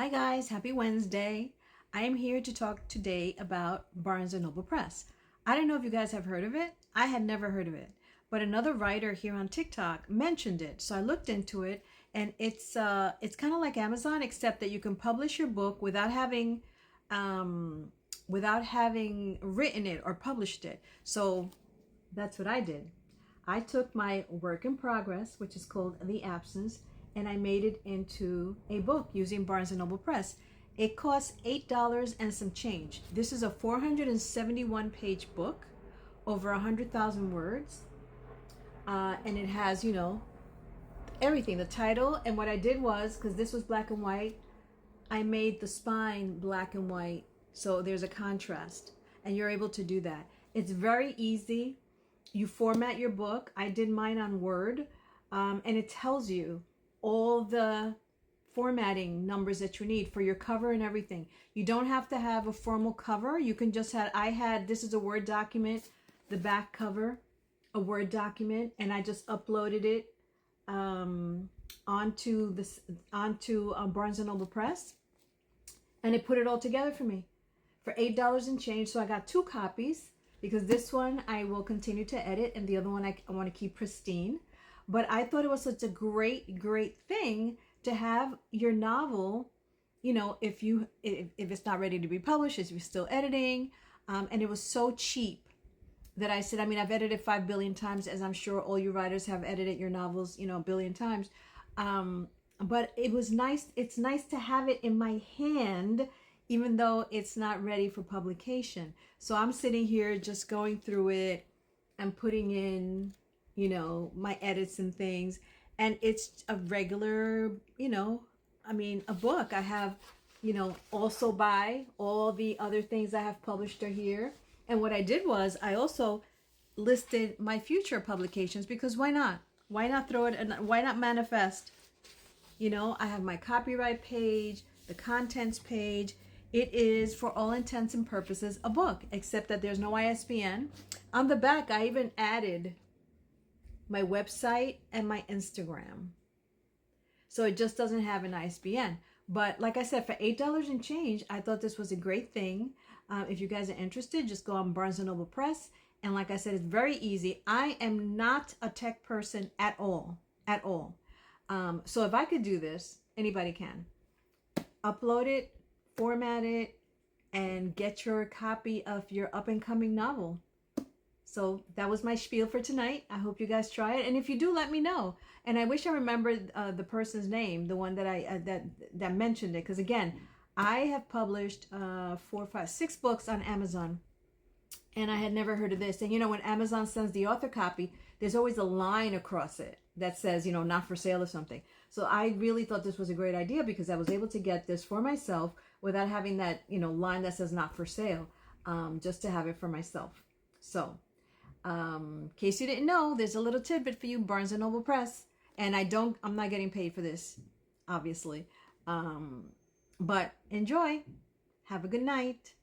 Hi guys, happy Wednesday. I am here to talk today about Barnes & Noble Press. I don't know if you guys have heard of it. I had never heard of it, but another writer here on TikTok mentioned it. So I looked into it, and it's kind of like Amazon, except that you can publish your book without having written it or published it. So that's what I did. I took my work in progress, which is called The Absence, and I made it into a book using Barnes & Noble Press. It costs $8 and some change. This is a 471 page book, over 100,000 words. And it has, everything, the title. And what I did was, because this was black and white, I made the spine black and white. So there's a contrast, and you're able to do that. It's very easy. You format your book. I did mine on Word, and it tells you all the formatting numbers that you need for your cover and everything. You don't have to have a formal cover. You can just this is a Word document, the back cover, a Word document, and I just uploaded it onto Barnes & Noble Press, and it put it all together for me for $8 and change. So I got 2 copies, because this one I will continue to edit, and the other one I want to keep pristine. But I thought it was such a great thing to have your novel, if it's not ready to be published, if you're still editing. And it was so cheap that I said, I've edited 5 billion times, as I'm sure all you writers have edited your novels, a billion times. But it was nice. It's nice to have it in my hand, even though it's not ready for publication. So I'm sitting here just going through it and putting in, my edits and things. And it's a regular, a book. I have, also buy all the other things I have published are here. And what I did was I also listed my future publications, because why not? Why not throw it, and why not manifest? I have my copyright page, the contents page. It is, for all intents and purposes, a book, except that there's no ISBN. On the back, I even added my website and my Instagram. So it just doesn't have an ISBN. But like I said, for $8 and change, I thought this was a great thing. If you guys are interested, just go on Barnes & Noble Press. And like I said, it's very easy. I am not a tech person at all, at all. So if I could do this, anybody can. Upload it, format it, and get your copy of your up-and-coming novel. So that was my spiel for tonight. I hope you guys try it, and if you do, let me know. And I wish I remembered the person's name, the one that that mentioned it, because again, I have published 4, 5, 6 books on Amazon, and I had never heard of this. And when Amazon sends the author copy, there's always a line across it that says, not for sale or something. So I really thought this was a great idea, because I was able to get this for myself without having that, line that says not for sale, just to have it for myself. So, in case you didn't know, there's a little tidbit for you, Barnes & Noble Press. And I'm not getting paid for this, obviously. But enjoy. Have a good night.